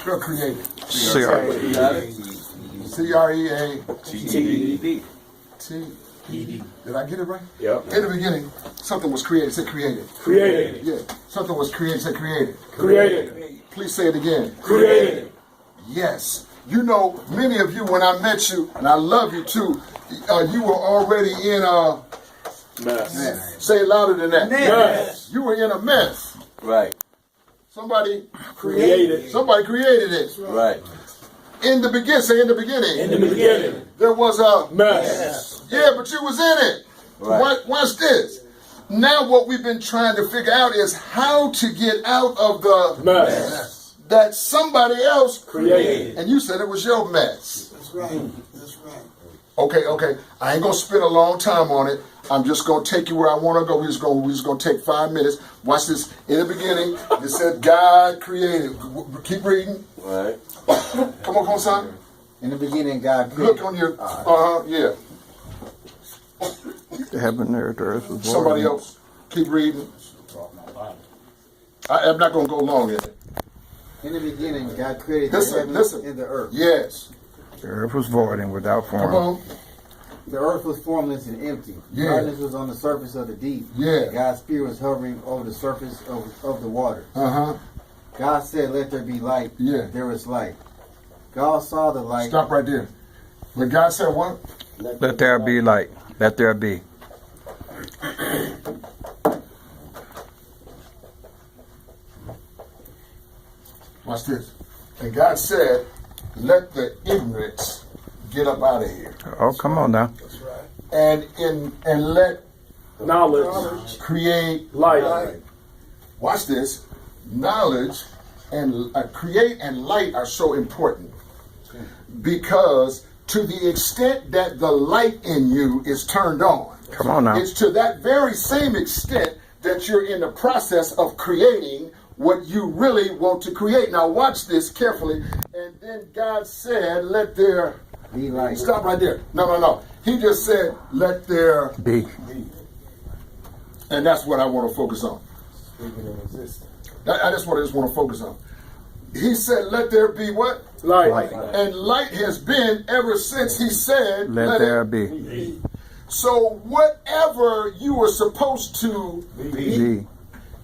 Spell created. C-R-E-A-T-E-D. T-E-D. Did I get it right? Yep. In the beginning, something was created. Say created. Created. Yeah. Something was created. Say created. Created. Please say it again. Created. Yes. You know, many of you, when I met you, and I love you too, you were already in a Mess. Say it louder than that. Mess. You were in a mess. Right. Somebody Created. Somebody created it. Right. In the beginning, say in the beginning. In the beginning. There was a Mess. Yeah, but you was in it. Right. Watch this. Now what we've been trying to figure out is how to get out of the Mess. that somebody else Created. And you said it was your mess. That's right. That's right. Okay. I ain't gonna spend a long time on it. I'm just gonna take you where I want to go. We're just gonna take 5 minutes. Watch this. In the beginning, it said God created. Keep reading. Right. Come on, son. In the beginning, God created. Look on your. Yeah. The heaven and earth was void. Somebody else. Keep reading. I'm not gonna go long in it. In the beginning, God created the Listen, heavens listen. and the earth. Yes. The earth was void and without Come form. on. The earth was formless and empty. Yeah. Darkness was on the surface of the deep. Yeah. God's spirit was hovering over the surface of the water. Uh-huh. God said, "Let there be light." Yeah. There was light. God saw the light. Stop right there. But God said what? Let there be light. Let there be. Watch this. And God said, let the ignorance get up out of here. Oh, come on now. And let Knowledge. create Light. Watch this. Knowledge and create and light are so important because to the extent that the light in you is turned on, Come on now. it's to that very same extent that you're in the process of creating what you really want to create. Now watch this carefully. And then God said, let there Be light. Stop right there. No. He just said, let there Be. And that's what I want to focus on. That's what I just want to focus on. He said, let there be what? Light. And light has been ever since he said, Let there it be. So whatever you were supposed to Be.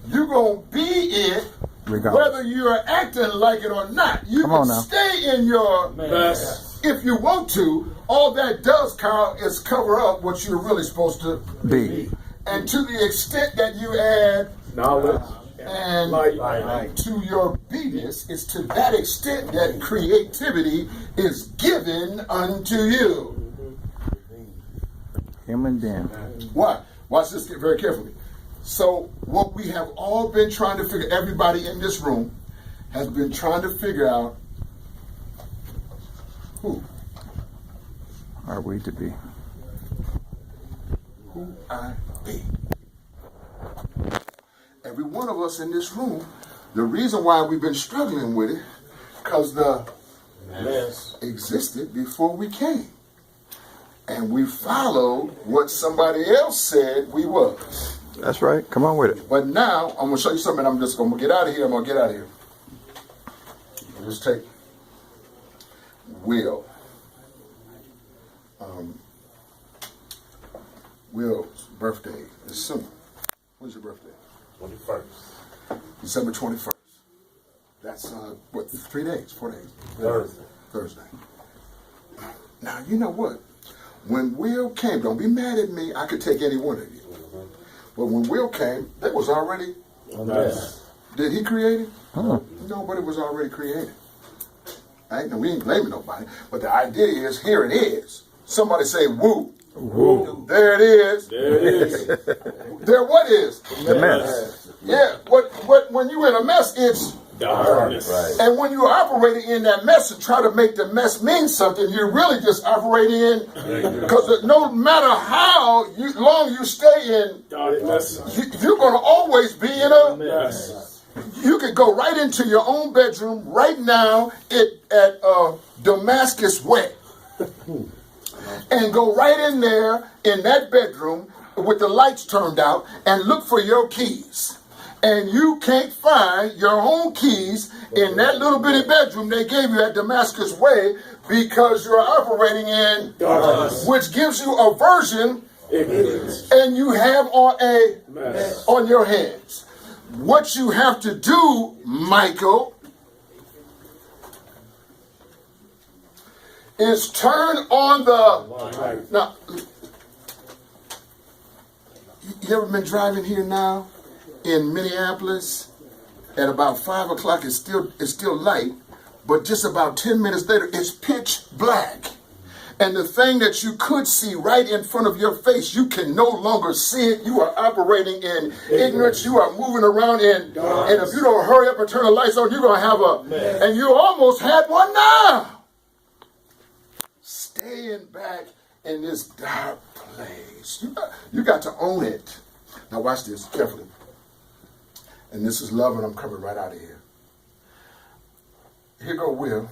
you're going to be it, Regardless. whether you're acting like it or not. You Come can on now. stay in your Mess. if you want to. All that does, Carl, is cover up what you're really supposed to Be. And to the extent that you add Knowledge. and Light. to your be-ness, it's to that extent that creativity is given unto you. Human being. Why? Watch this very carefully. So what we have all been trying to figure, everybody in this room has been trying to figure out who Are we to be? I be. Every one of us in this room, the reason why we've been struggling with it, because the Mess. existed before we came. And we followed what somebody else said we was. That's right. Come on with it. But now, I'm going to show you something. I'm just going to get out of here. I'm going to get out of here. Let's take Will. Will's birthday is soon. When's your birthday? 21st. December 21st. That's, 3 days, 4 days? Thursday. Now, you know what? When Will came, don't be mad at me. I could take any one of you. But when Will came, that was already, Mess. did he create it? Huh. No, but it was already created. We ain't blaming nobody. But the idea is, here it is. Somebody say, woo. Woo. There it is. There it is. There what is? The mess. Yeah, when you're in a mess, it's Darkness. Right. and when you're operating in that mess and try to make the mess mean something, you're really just operating in, because no matter how long you stay in, Darkness. you're going to always be in a, Mess. you could go right into your own bedroom right now at Damascus Way and go right in there in that bedroom with the lights turned out and look for your keys. and you can't find your own keys in that little bitty bedroom they gave you at Damascus Way because you're operating in Darkness. which gives you aversion, Ignorance. and you have Mess. on your hands. What you have to do, Michael, is turn on the. Right. Now, you ever been driving here now in Minneapolis at about 5 o'clock? It's still light, but just about 10 minutes later, it's pitch black. And the thing that you could see right in front of your face, you can no longer see it. You are operating in ignorance. You are moving around in, and if you don't hurry up and turn the lights on, you're going to have and you almost had one now. Staying back in this dark place. You got to own it. Now watch this carefully. And this is love, and I'm coming right out of here. Here go Will.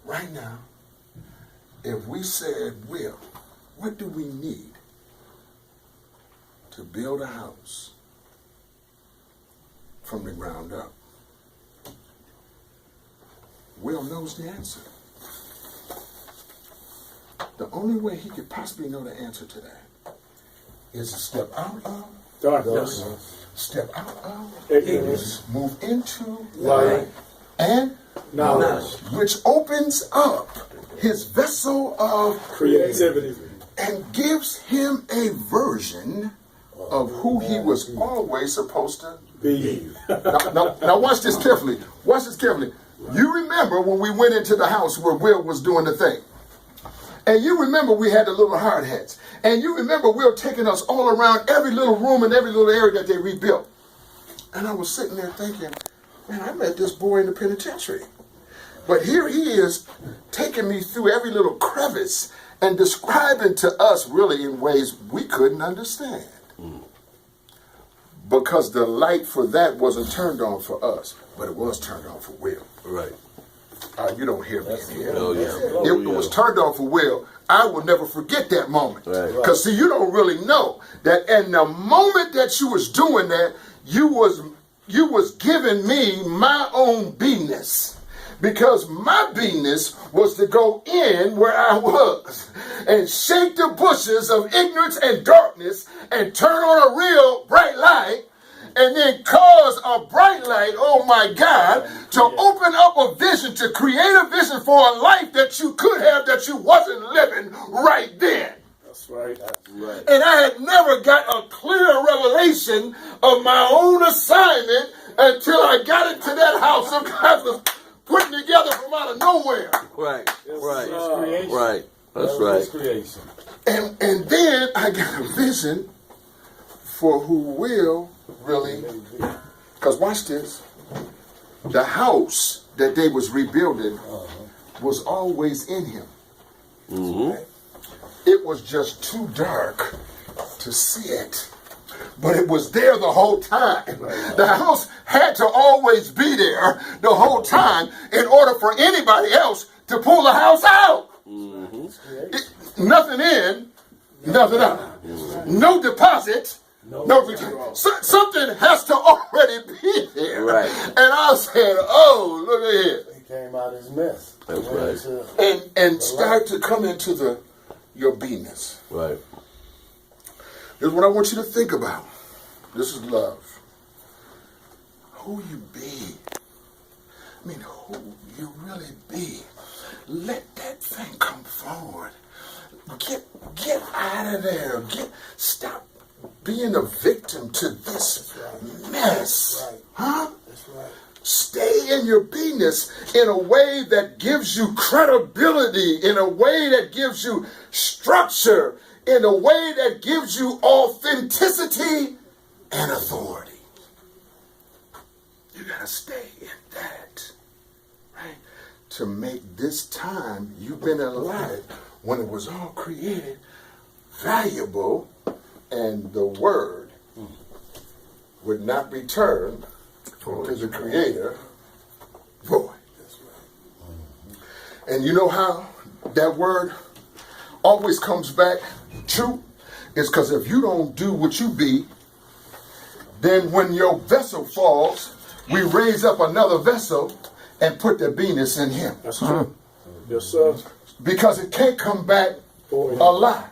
Right now, if we said, Will, what do we need to build a house from the ground up? Will knows the answer. The only way he could possibly know the answer to that is to step out of Darkness. step out of Ignorance. move into Light. and Knowledge. which opens up his vessel of Creativity. and gives him a version of who he was always supposed to Be. Now watch this carefully. Watch this carefully. You remember when we went into the house where Will was doing the thing. And you remember we had the little hard hats. And you remember Will taking us all around every little room and every little area that they rebuilt. And I was sitting there thinking, man, I met this boy in the penitentiary. But here he is taking me through every little crevice and describing to us really in ways we couldn't understand. Because the light for that wasn't turned on for us, but it was turned on for Will. Right. You don't hear me in here. Oh, yeah. It was turned on for Will. I will never forget that moment. Right. Because see, you don't really know that in the moment that you was doing that, you was giving me my own beingness. Because my beingness was to go in where I was and shake the bushes of ignorance and darkness and turn on a real bright light and then cause a bright light, oh my God, to open up a vision, to create a vision for a life that you could have that you wasn't living right then. That's right. That's right. And I had never got a clear revelation of my own assignment until I got into that house of God was putting together from out of nowhere. Right. Right. Creation. Right. That's That was right. his creation. And then I got a vision for who Will really, because watch this, the house that they was rebuilding was always in him. Mm-hmm. It was just too dark to see it. But it was there the whole time. The house had to always be there the whole time in order for anybody else to pull the house out. Nothing in, nothing out. No deposit, no return. Something has to already be there. Right. And I said, oh, look at here. He came out his mess. That's Went right. into- And start to come into your beingness. Right. This is what I want you to think about. This is love. Who you be. I mean, who you really be. Let that thing come forward. Get out of there. Stop being a victim to this mess. Right. Huh? That's right. Stay in your beingness in a way that gives you credibility, in a way that gives you structure, in a way that gives you authenticity and authority. You gotta stay in that, right? To make this time you've been allotted when it was all created valuable, and the word would not return to the Creator void. And you know how that word always comes back true? It's because if you don't do what you be, Then when your vessel falls, we raise up another vessel and put the Venus in him. That's true. Yes, sir. Because it can't come back Boy. alive.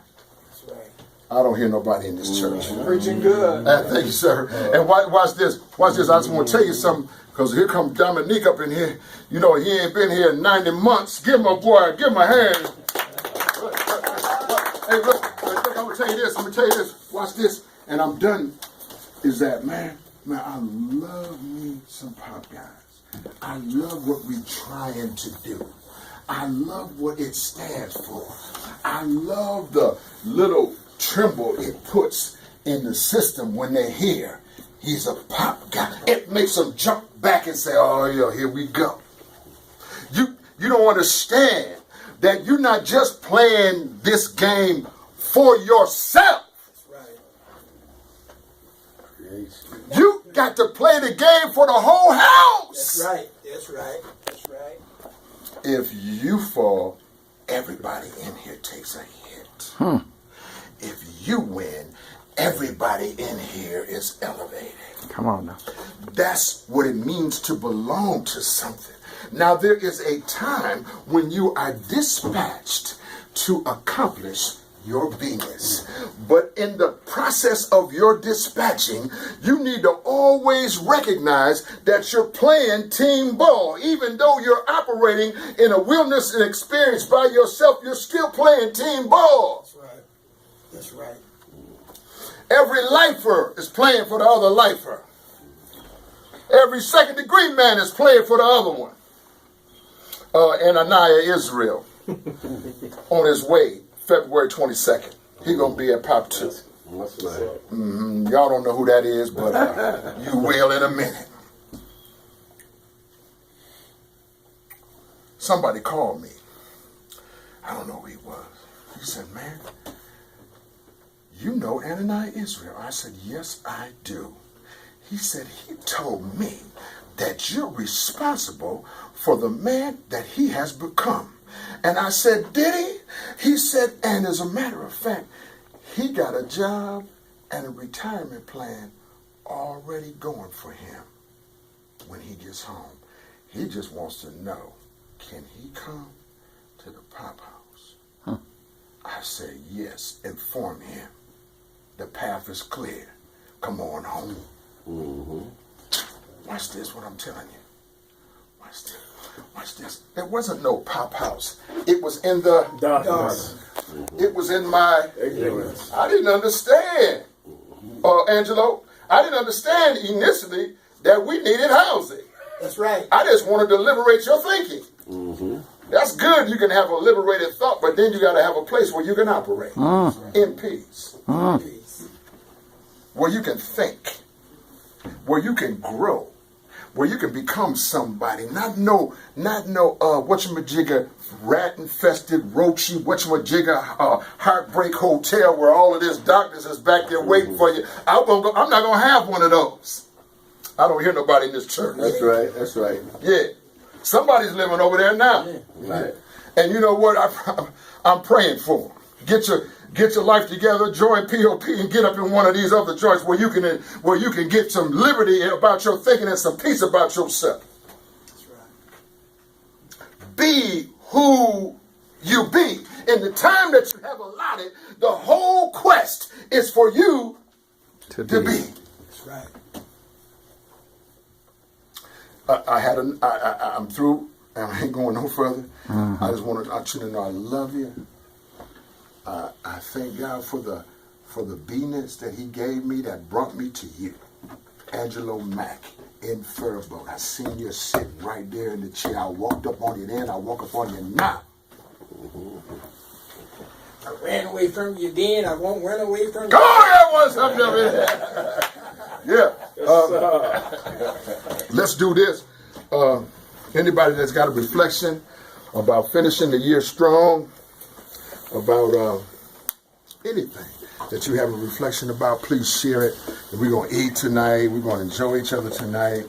That's right. I don't hear nobody in this church. Preaching good. Thank you, sir. And watch this. Watch this. I just want to tell you something. Because here comes Dominique up in here. You know, he ain't been here in 90 months. Give him a boy. Give him a hand. Hey, look. I'm going to tell you this. I'm going to tell you this. Watch this. And I'm done. Is that, man, I love me some pop guys. I love what we're trying to do. I love what it stands for. I love the little tremble it puts in the system when they hear he's a pop guy. It makes them jump back and say, oh, yeah, here we go. You don't understand that you're not just playing this game for yourself. You got to play the game for the whole house. That's right. That's right. That's right. If you fall, everybody in here takes a hit. If you win, everybody in here is elevated. Come on now. That's what it means to belong to something. Now, there is a time when you are dispatched to accomplish your business. But in the process of your dispatching, you need to always recognize that you're playing team ball. Even though you're operating in a wilderness and experience by yourself, you're still playing team ball. That's right. That's right. Every lifer is playing for the other lifer. Every second degree man is playing for the other one. Ananiah Israel on his way February 22nd. He gonna be at Pop 2. That's right. Y'all don't know who that is, but you will in a minute. Somebody called me. I don't know who he was. He said, man, you know Ananiah Israel? I said, yes, I do. He said, he told me that you're responsible for the man that he has become. And I said, did he? He said, and as a matter of fact, he got a job and a retirement plan already going for him when he gets home. He just wants to know, can he come to the Pop House? I said, yes, inform him. The path is clear. Come on home. Watch this, what I'm telling you. Watch this. Watch this. There wasn't no Pop House. It was in the Darkness. It was in my Ignorance. I didn't understand, Angelo. I didn't understand initially that we needed housing. That's right. I just wanted to liberate your thinking. That's good. You can have a liberated thought, but then you got to have a place where you can operate in peace, Peace. where you can think, where you can grow, where you can become somebody. Not no whatchamajigger, rat infested, roachy, whatchamajigger, heartbreak hotel where all of this darkness is back there waiting for you. I'm not gonna have one of those. I don't hear nobody in this church. That's right. That's right. Yeah, somebody's living over there now. Right. And you know what? I'm praying for them. Get your life together, join POP, and get up in one of these other joints where you can get some liberty about your thinking and some peace about yourself. That's right. Be who you be. In the time that you have allotted, the whole quest is for you to be. That's right. I'm through, and I ain't going no further. I just want you to know I love you. I thank God for the B-ness that he gave me that brought me to you. Angelo Mack in Furboat. I seen you sitting right there in the chair. I walked up on you then, I walk up on you now. I ran away from you then. I won't run away from you. Come on, that was something up in there. Yeah. Let's do this. Anybody that's got a reflection about finishing the year strong, about anything that you have a reflection about, please share it. And we're going to eat tonight. We're going to enjoy each other tonight.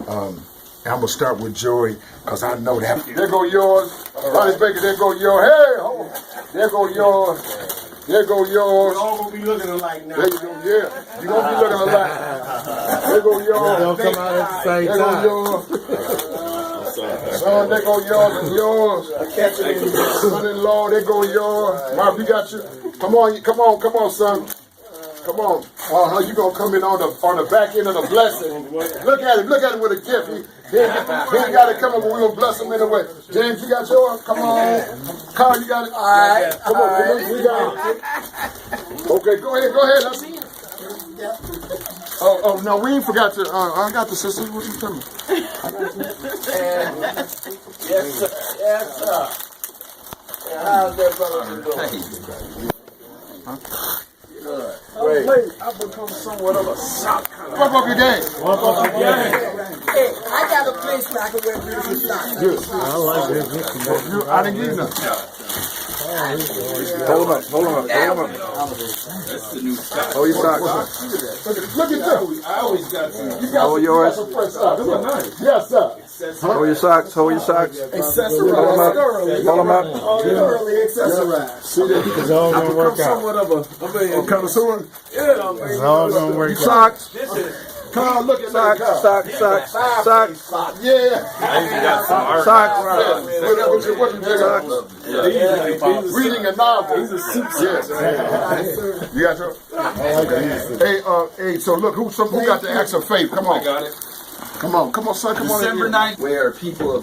And I'm going to start with Joy because I know that. There go yours. Ronnie Baker, there go yours. Hey, hold on. There go yours. There go We're yours. all gonna be looking alike now. There you go. Yeah, you gonna be looking alike. There go yours. Don't come out at the same There go time. yours. Son, there go yours and yours. Son-in-law, there go yours. Mark, you got you. Come on, son. Come on. You gonna come in on the back end of the blessing. Look at him with a gift. He ain't got it coming, but we gonna bless him anyway. James, you got yours? Come on. Carl, you got it? All right. Come on, we got it. Okay, go ahead. Let's see. Oh, no, we ain't forgot to. I got the sisters. What you telling me? Yes, sir. How's that brother doing? Great. I've become somewhat of a shock. Fuck up your game. Hey, I got a place where I can wear beautiful socks. Good. I didn't give you nothing. Hold him up. That's the new stock. Oh, your socks. Look at that. I always got some. You got Hold yours. some fresh socks. Yes, sir. Hold your socks. Hold your socks. Accessorized. Hold them up. Thoroughly accessorized. See that? It's all I gonna become work out. somewhat of a connoisseur. It's all gonna work out. Socks. This is. Carl, look at Socks. that. Socks. Yeah. I even got some art. Socks. What you doing? Reading a novel. Yes. You got your? Hey, so look, who got the acts of faith? Come on. I got it. Come on, son. Come on. December 9th, where people